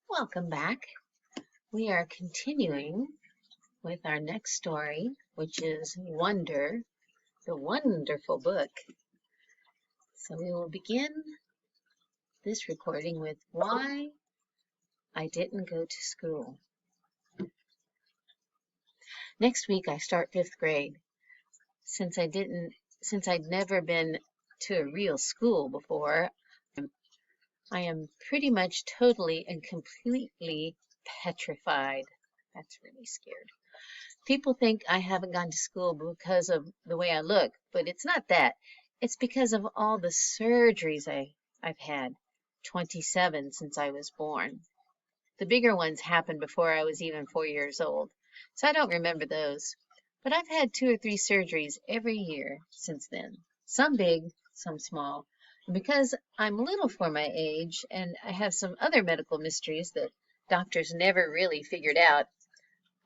Welcome back. We are continuing with our next story, which is Wonder, the wonderful book. So we will begin this recording with Why I Didn't Go to School. Next week I start 5th grade. Since I'd never been to a real school before, I am pretty much totally and completely petrified. That's really scared. People think I haven't gone to school because of the way I look, but it's not that. It's because of all the surgeries I've had, 27 since I was born. The bigger ones happened before I was even 4 years old, so I don't remember those. But I've had 2 or 3 surgeries every year since then, some big, some small. And because I'm little for my age and I have some other medical mysteries that doctors never really figured out,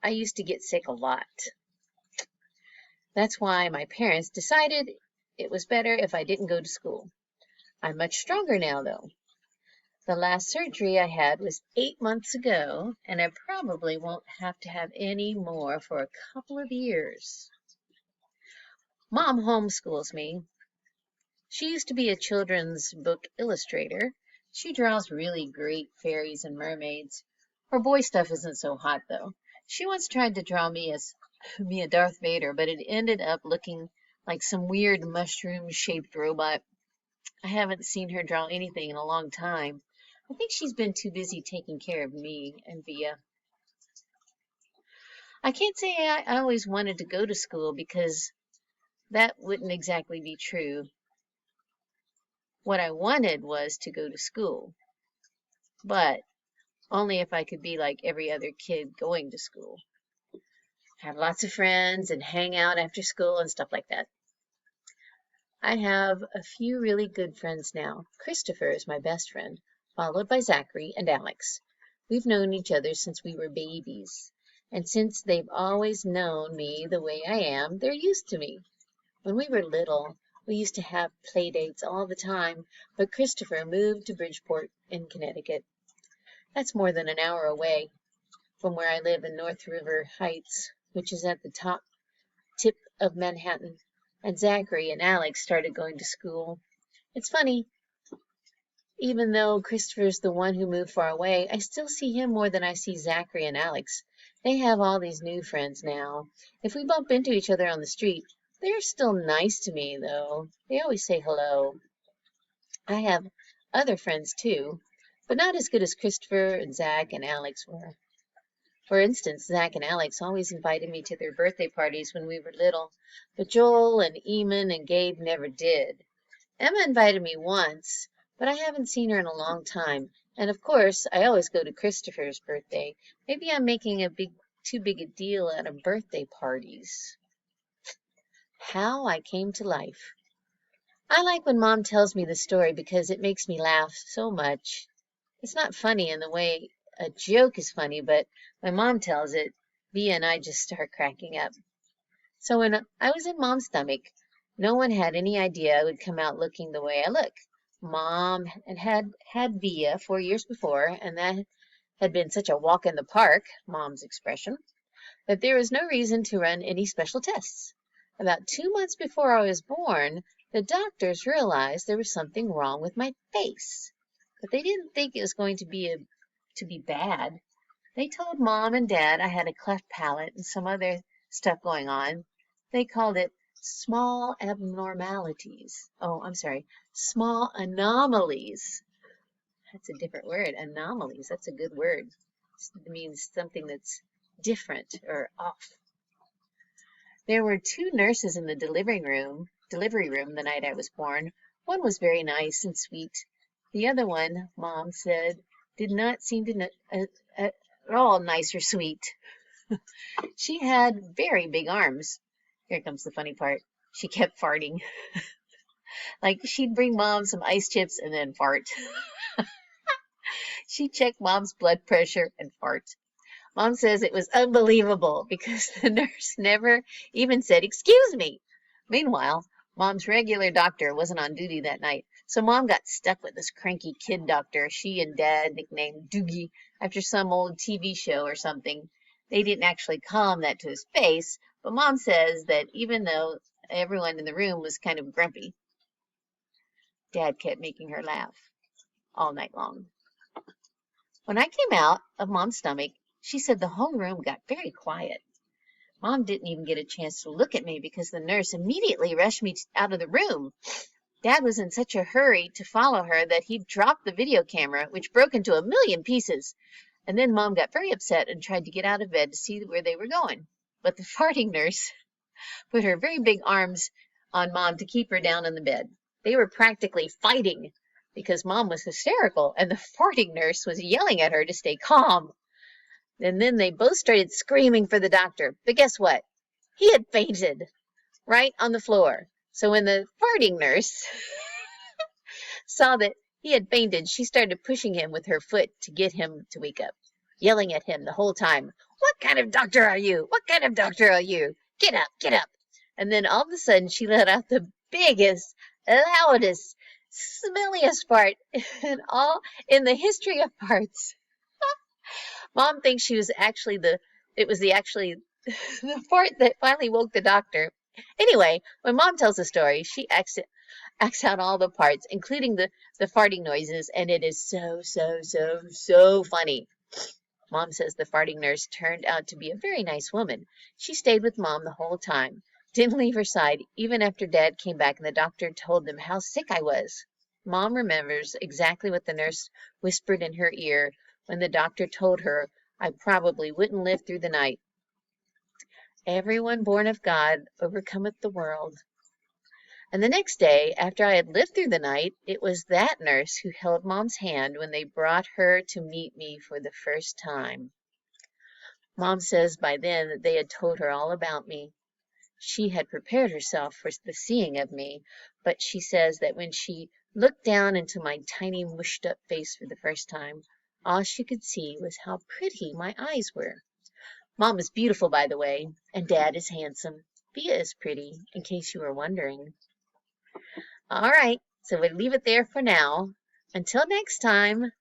I used to get sick a lot. That's why my parents decided it was better if I didn't go to school. I'm much stronger now, though. The last surgery I had was 8 months ago, and I probably won't have to have any more for a couple of years. Mom homeschools me. She used to be a children's book illustrator. She draws really great fairies and mermaids. Her boy stuff isn't so hot, though. She once tried to draw me as a Darth Vader, but it ended up looking like some weird mushroom-shaped robot. I haven't seen her draw anything in a long time. I think she's been too busy taking care of me and Via. I can't say I always wanted to go to school because that wouldn't exactly be true. What I wanted was to go to school, but only if I could be like every other kid going to school. Have lots of friends and hang out after school and stuff like that. I have a few really good friends now. Christopher is my best friend, followed by Zachary and Alex. We've known each other since we were babies, and since they've always known me the way I am, they're used to me. When we were little, we used to have play dates all the time, but Christopher moved to Bridgeport in Connecticut. That's more than an hour away from where I live in North River Heights, which is at the top tip of Manhattan, and Zachary and Alex started going to school. It's funny, even though Christopher's the one who moved far away, I still see him more than I see Zachary and Alex. They have all these new friends now. If we bump into each other on the street, they're still nice to me, though. They always say hello. I have other friends, too, but not as good as Christopher and Zach and Alex were. For instance, Zach and Alex always invited me to their birthday parties when we were little, but Joel and Eamon and Gabe never did. Emma invited me once, but I haven't seen her in a long time, and of course, I always go to Christopher's birthday. Maybe I'm making too big a deal out of birthday parties. How I came to life. I like when Mom tells me the story because it makes me laugh so much. It's not funny in the way a joke is funny, but when Mom tells it, Via and I just start cracking up. So when I was in Mom's stomach, no one had any idea I would come out looking the way I look. Mom had Via 4 years before, and that had been such a walk in the park, Mom's expression, that there was no reason to run any special tests. About 2 months before I was born, the doctors realized there was something wrong with my face, but they didn't think it was going to be bad. They told Mom and Dad I had a cleft palate and some other stuff going on. They called it small abnormalities. Oh, I'm sorry, small anomalies. That's a different word, anomalies. That's a good word. It means something that's different or off. There were 2 nurses in the delivery room the night I was born. One was very nice and sweet. The other one, Mom said, did not seem to at all nice or sweet. She had very big arms. Here comes the funny part. She kept farting. Like she'd bring Mom some ice chips and then fart. She'd check Mom's blood pressure and fart. Mom says it was unbelievable because the nurse never even said, "Excuse me." Meanwhile, Mom's regular doctor wasn't on duty that night, So Mom got stuck with this cranky kid doctor she and Dad nicknamed Doogie after some old TV show or something. They didn't actually call him that to his face, but Mom says that even though everyone in the room was kind of grumpy, Dad kept making her laugh all night long. When I came out of Mom's stomach, she said the whole room got very quiet. Mom didn't even get a chance to look at me because the nurse immediately rushed me out of the room. Dad was in such a hurry to follow her that he dropped the video camera, which broke into a million pieces. And then Mom got very upset and tried to get out of bed to see where they were going. But the farting nurse put her very big arms on Mom to keep her down in the bed. They were practically fighting because Mom was hysterical and the farting nurse was yelling at her to stay calm. And then they both started screaming for the doctor. But guess what? He had fainted right on the floor. So when the farting nurse saw that he had fainted, she started pushing him with her foot to get him to wake up, yelling at him the whole time, "What kind of doctor are you? What kind of doctor are you? Get up, get up." And then all of a sudden she let out the biggest, loudest, smelliest fart in the history of farts. Mom thinks it was actually the fart that finally woke the doctor. Anyway, when Mom tells the story, she acts out all the parts, including the farting noises, and it is so funny. Mom says the farting nurse turned out to be a very nice woman. She stayed with Mom the whole time, didn't leave her side, even after Dad came back and the doctor told them how sick I was. Mom remembers exactly what the nurse whispered in her ear when the doctor told her I probably wouldn't live through the night. "Everyone born of God overcometh the world." And the next day, after I had lived through the night, it was that nurse who held Mom's hand when they brought her to meet me for the first time. Mom says by then that they had told her all about me. She had prepared herself for the seeing of me, but she says that when she looked down into my tiny mushed up face for the first time, all she could see was how pretty my eyes were. Mom is beautiful, by the way, and Dad is handsome. Via is pretty, in case you were wondering. All right, so we'll leave it there for now. Until next time.